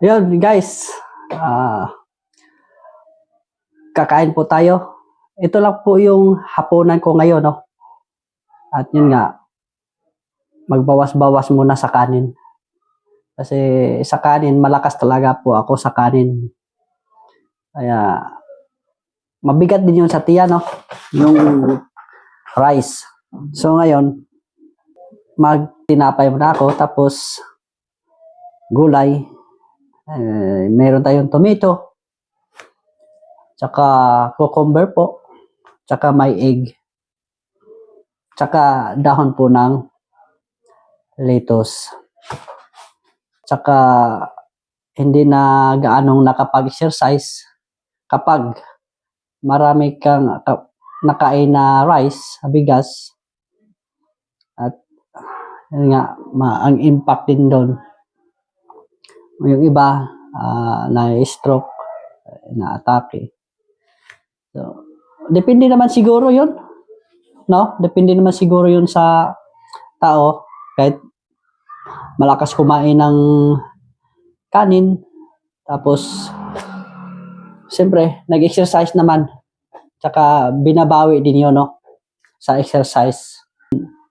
Yun, guys. Ah, kakain po tayo. Ito lang po yung hapunan ko ngayon, no? At yun nga, magbawas-bawas muna sa kanin. Kasi sa kanin, malakas talaga po ako sa kanin. Kaya, mabigat din yun sa tiyan, no? Yung rice. So ngayon, magtinapay muna ako, tapos gulay. Meron tayong tomato, tsaka cucumber po, tsaka may egg, tsaka dahon po ng lettuce. Tsaka hindi na gaanong nakapag-exercise kapag marami kang nakain na rice, bigas, at yun nga, ang impact din doon. Yung iba, na-stroke, na-atake. So, depende naman siguro yun. No? Depende naman siguro yun sa tao. Kahit malakas kumain ng kanin, tapos siyempre, nag-exercise naman. Tsaka binabawi din yun, no? Sa exercise.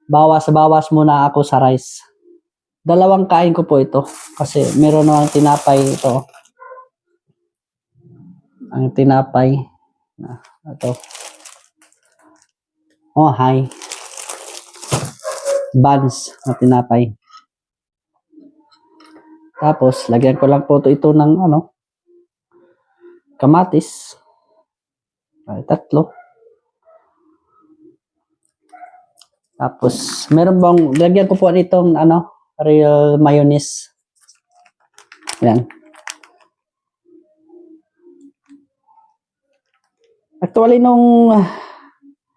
Bawas-bawas muna ako sa rice. Dalawang kain ko po ito. Kasi meron namang tinapay ito. Ang tinapay. Ito. Oh, hi. Buns na tinapay. Tapos, lagyan ko lang po ito ng kamatis. Ay, 3. Tapos, meron bang, lagyan ko po itong real mayonnaise. Yan. Actually, nung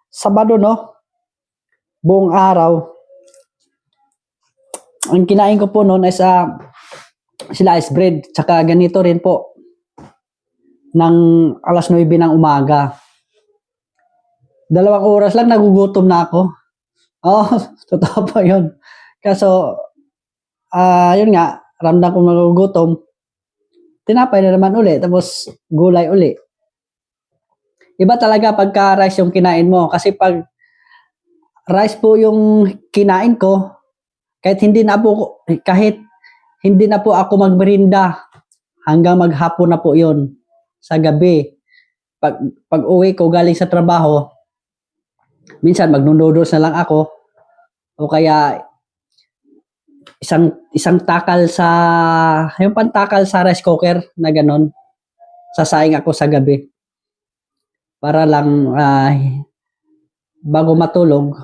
Sabado, no? Buong araw, ang kinain ko po noon ay slice bread. Tsaka ganito rin po. Ng alas 9 ng umaga. 2 oras lang, nagugutom na ako. Oh, totoo po yun. Kaso, yun nga, ramdam ko magugutom. Tinapay na naman uli, tapos gulay uli. Iba talaga pagka rice yung kinain mo. Kasi pag rice po yung kinain ko, kahit hindi na po ako magmerinda, hanggang maghapon na po yun. Sa gabi. Pag uwi ko galing sa trabaho, minsan magnunoodles na lang ako, o kaya isang takal yung pantakal sa rice cooker na ganon, sasaing ako sa gabi para lang bago matulog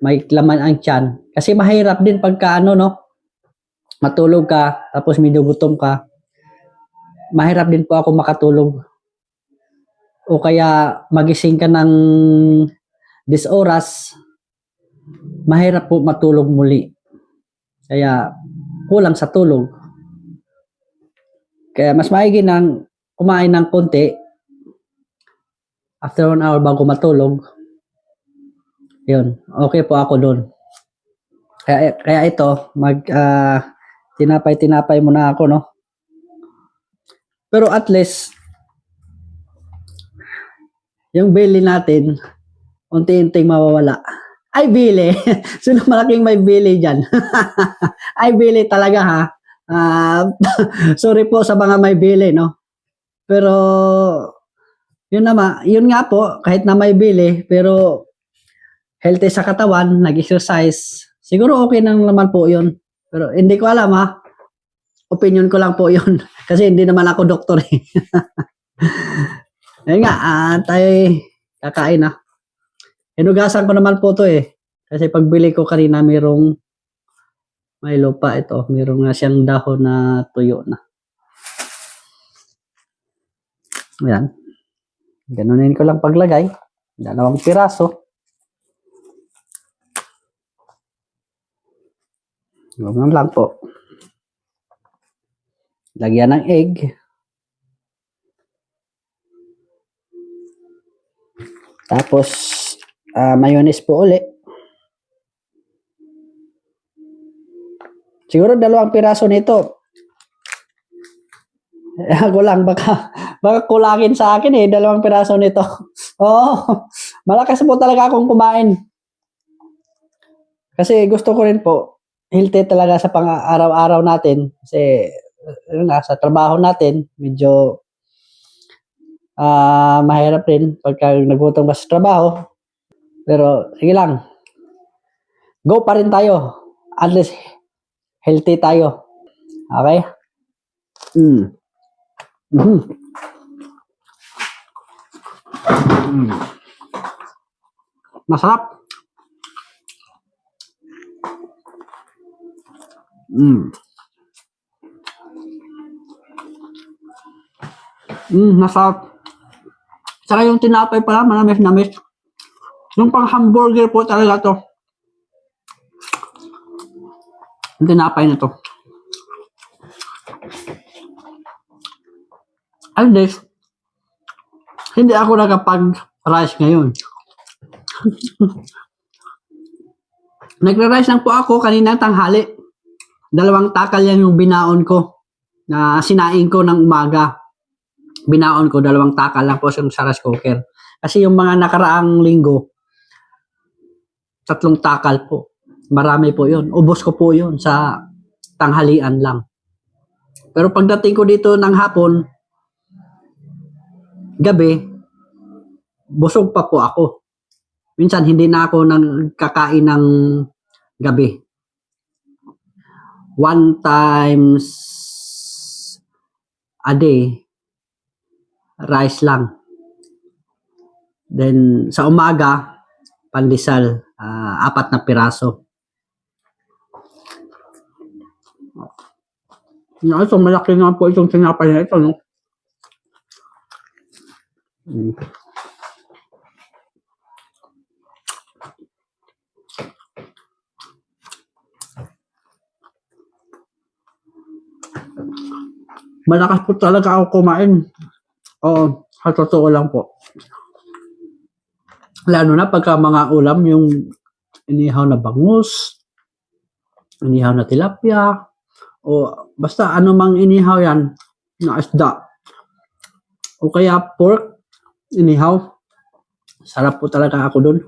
may laman ang tiyan. Kasi mahirap din pagka matulog ka tapos medyo gutom ka, mahirap din po ako makatulog, o kaya magising ka ng 10 oras, mahirap po matulog muli. Kaya kulang sa tulog. Kaya mas maigi nang kumain ng konti after 1 hour bago matulog. Yun, okay po ako doon. Kaya ito, tinapay muna ako, no? Pero at least, yung belly natin, unti-unting mawawala. Ay, belly! Sino malaking may belly dyan? Ay, belly talaga, ha? Sorry po sa mga may belly, no? Pero, yun nga po, kahit na may belly, pero healthy sa katawan, nag-exercise, siguro okay nang naman po yun. Pero hindi ko alam, ha? Opinion ko lang po yun. Kasi hindi naman ako doktor, eh. Ayun nga, tayo kakain, ha? Hinugasan ko naman po to, eh. Kasi pagbili ko kanina, may lupa ito. Mayroong nga siyang dahon na tuyo na. Ayan. Ganunin ko lang paglagay. 2 piraso. Ganun lang po. Lagyan ng egg. Tapos, mayonnaise po uli. Siguro 2 piraso nito. Ako lang, baka kulangin sa akin eh, 2 piraso nito. Oo, malakas po talaga akong kumain. Kasi gusto ko rin po, healthy talaga sa pang-araw-araw natin. Kasi, yun nga, sa trabaho natin, medyo mahirap rin pagka nagutom ka sa trabaho. Pero, sige lang, go pa rin tayo. At least, healthy tayo. Okay? Mm. Mhm. Mm. Masarap. Mm. Masarap. Saka yung tinapay pala, manamis-namis. Yung pang hamburger po talaga to. Yung tinapay na to. At least, hindi ako nakapag-rice ngayon. Nagra-rice lang po ako kanina tanghali. 2 takal yan yung binaon ko. Na sinaing ko ng umaga. Binaon ko, 2 takal lang po sa rice cooker. Kasi yung mga nakaraang linggo, 3 takal po. Marami po yun. Ubos ko po yun sa tanghalian lang. Pero pagdating ko dito ng hapon, gabi, busog pa po ako. Minsan hindi na ako nagkakain ng gabi. 1 times a day, rice lang. Then sa umaga, pandesal, 4 na piraso. So malaki nga po itong tinapay na ito, no? Malakas po talaga ako kumain. Oo, sa totoo lang po. Lalo na pagka mga ulam, yung inihaw na bangus, inihaw na tilapia, o basta anumang inihaw yan na isda. O kaya pork, inihaw. Sarap po talaga ako dun.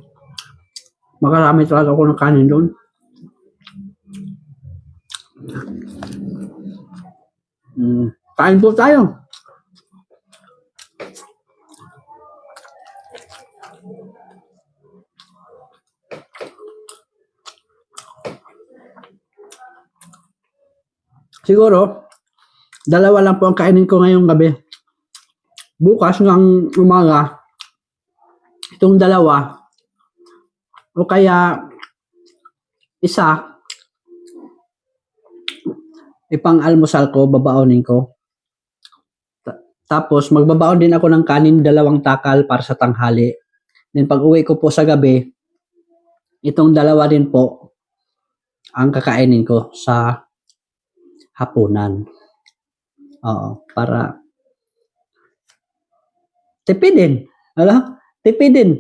Makarami talaga ako ng kanin dun. Kain po tayo. Siguro, 2 lang po ang kainin ko ngayong gabi. Bukas ng umaga, itong 2, o kaya isa, ipang-almusal ko, babaonin ko. Tapos, magbabaon din ako ng kanin, 2 takal para sa tanghali. Then, pag uwi ko po sa gabi, itong 2 din po ang kakainin ko sa hapunan. Oo, para tipidin. Tipidin.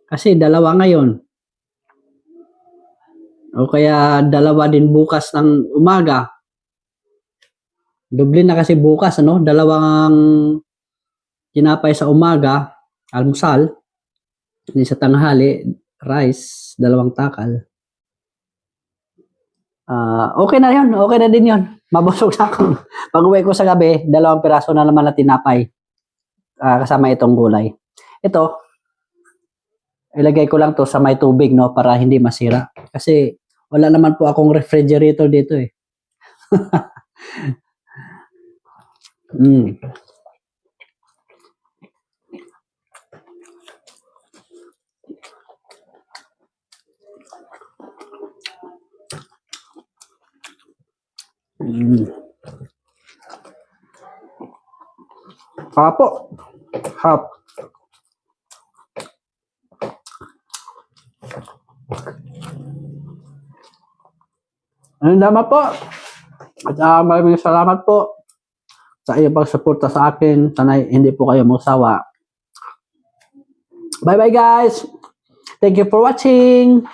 Kasi 2 ngayon. O kaya 2 din bukas ng umaga. Doble na kasi bukas, ano? 2 tinapay sa umaga, almusal. Sa tanghali, rice, 2 takal. Okay na yun. Okay na din yun. Mabusog na ako. Pag uwi ko sa gabi, 2 piraso na naman na tinapay. Kasama itong gulay. Ito, ilagay ko lang to sa may tubig, no, para hindi masira. Kasi wala naman po akong refrigerator dito eh. Hapo. Hap. Ayun naman po. At maraming salamat po sa iyong pagsuporta sa akin. Sana hindi po kayo magsawa. Bye bye guys. Thank you for watching.